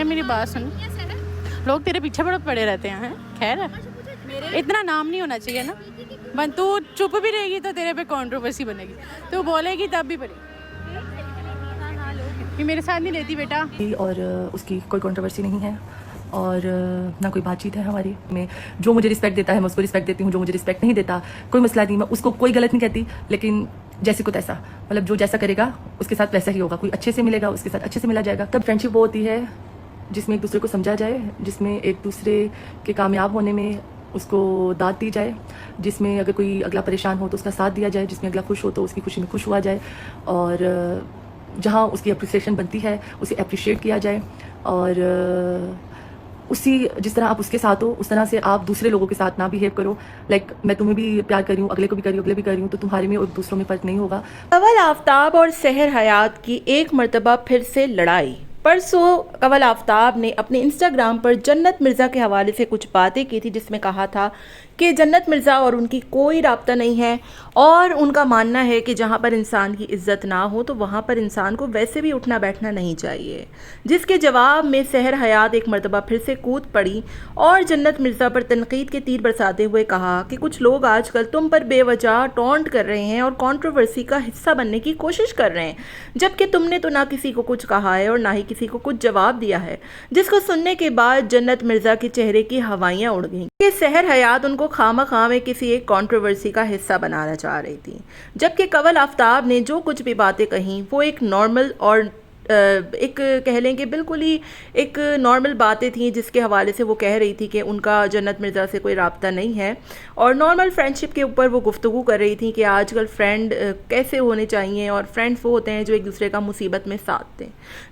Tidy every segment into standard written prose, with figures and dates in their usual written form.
मेरी बात सुन, लोग तेरे पीछे पड़े रहते हैं। खैर इतना नाम नहीं होना चाहिए ना, बन तू चुप भी रहेगी तो तेरे पे कंट्रोवर्सी बनेगी, तू बोलेगी तब भी पड़ेगी। ये मेरे साथ नहीं रहती बेटा। और उसकी कोई कंट्रोवर्सी नहीं है और ना कोई बातचीत है हमारी में। जो मुझे रिस्पेक्ट देता है मैं उसको रिस्पेक्ट देती हूँ, जो मुझे रिस्पेक्ट नहीं देता कोई मसला नहीं, मैं उसको कोई गलत नहीं कहती, लेकिन जैसे को तैसा, मतलब जो जैसा करेगा उसके साथ वैसा ही होगा। कोई अच्छे से मिलेगा उसके साथ अच्छे से मिला जाएगा। तब फ्रेंडशिप वो होती है जिसमें एक दूसरे को समझा जाए, जिसमें एक दूसरे के कामयाब होने में उसको दाद दी जाए, जिसमें अगर कोई अगला परेशान हो तो उसका साथ दिया जाए, जिसमें अगला खुश हो तो उसकी खुशी में खुश हुआ जाए, और जहाँ उसकी अप्रिसिएशन बनती है उसे अप्रिशिएट किया जाए, और उसी जिस तरह आप उसके साथ हो उस तरह से आप दूसरे लोगों के साथ ना बिहेव करो। लाइक मैं तुम्हें भी प्यार कर रही हूँ, अगले को भी कर रही हूँ, अगले भी कर रही हूँ, तो तुम्हारे में और दूसरों में फ़र्क नहीं होगा। कंवल आफ्ताब और सहर हयात की एक मर्तबा फिर से लड़ाई। परसों कंवल आफ्ताब ने अपने इंस्टाग्राम पर जन्नत मिर्ज़ा के हवाले से कुछ बातें की थी, जिसमें कहा था कि जन्नत मिर्ज़ा और उनकी कोई राब्ता नहीं है, और उनका मानना है कि जहाँ पर इंसान की इज्जत ना हो तो वहाँ पर इंसान को वैसे भी उठना बैठना नहीं चाहिए। जिसके जवाब में सहर हयात एक मर्तबा फिर से कूद पड़ी और जन्नत मिर्ज़ा पर तनकीद के तीर बरसाते हुए कहा कि कुछ लोग आजकल तुम पर बेवजह टॉन्ट कर रहे हैं और कंट्रोवर्सी का हिस्सा बनने की कोशिश कर रहे हैं, जबकि तुमने तो ना किसी को कुछ कहा है और ना ही किसी को कुछ जवाब दिया है। जिसको सुनने के बाद जन्नत मिर्ज़ा के चेहरे की हवाइयाँ उड़ गईं कि सहर हयात उनको खामा में किसी एक कंट्रोवर्सी का हिस्सा बनाना चाह रही थी, जबकि कंवल आफ्ताब ने जो कुछ भी बातें कहीं वो एक नॉर्मल और एक कह लें कि बिल्कुल ही एक नॉर्मल बातें थी, जिसके हवाले से वो कह रही थी कि उनका जन्नत मिर्ज़ा से कोई राब्ता नहीं है, और नॉर्मल फ्रेंडशिप के ऊपर वो गुफ्तगू कर रही थी कि आजकल फ्रेंड कैसे होने चाहिए, और फ्रेंड्स वो होते हैं जो एक दूसरे का मुसीबत में साथ दें।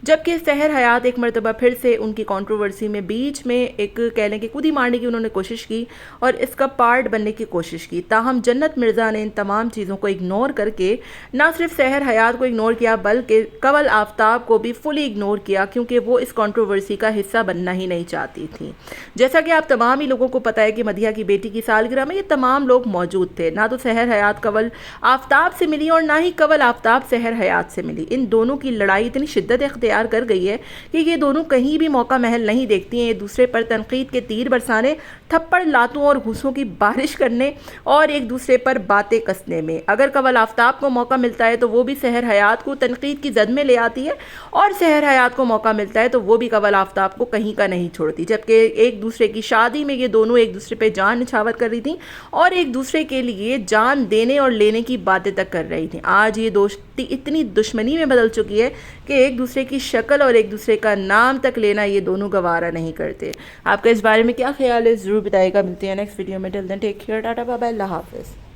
जबकि सहर हयात एक मरतबा फिर से उनकी कंट्रोवर्सी में बीच में एक कह लें कि कूदी मारने की उन्होंने कोशिश की और इसका पार्ट बनने की कोशिश की। ताहम जन्नत मिर्ज़ा ने इन तमाम चीज़ों को इग्नोर करके ना सिर्फ सहर हयात को इग्नोर किया बल्कि कंवल आफ्ताब को भी फुली इग्नोर किया, क्योंकि वो इस कंट्रोवर्सी का हिस्सा बनना ही नहीं चाहती थी। जैसा कि आप तमाम ही लोगों को पता है कि मदिया की बेटी की सालगिरह में ये तमाम लोग मौजूद थे। ना तो सहर हयात कंवल आफ्ताब से मिली और ना ही कंवल आफ्ताब सहर हयात से मिली। इन दोनों की लड़ाई इतनी शिद्दत इख्तियार कर गई है कि ये दोनों कहीं भी मौका महल नहीं देखती हैं एक दूसरे पर तनकीद के तीर बरसाने, थप्पड़ लातों और घूसों की बारिश करने और एक दूसरे पर बातें कसने में। अगर कंवल आफ्ताब को मौका मिलता है तो वो भी सहर हयात को तनकीद की जद में ले आती है, और सहर हयात को मौका मिलता है तो वो भी कंवल आफ्ताब को कहीं का नहीं छोड़ती। जबकि एक दूसरे की शादी में ये दोनों एक दूसरे पे जान निछावर कर रही थी और एक दूसरे के लिए जान देने और लेने की बातें तक कर रही थी। आज ये दोस्ती इतनी दुश्मनी में बदल चुकी है कि एक दूसरे की शक्ल और एक दूसरे का नाम तक लेना ये दोनों गवारा नहीं करते। आपका इस बारे में क्या ख्याल है ज़रूर बताइएगा। मिलते हैं नेक्स्ट वीडियो में। Till then take care, ta-ta bye bye, अल्लाह हाफ़िज़।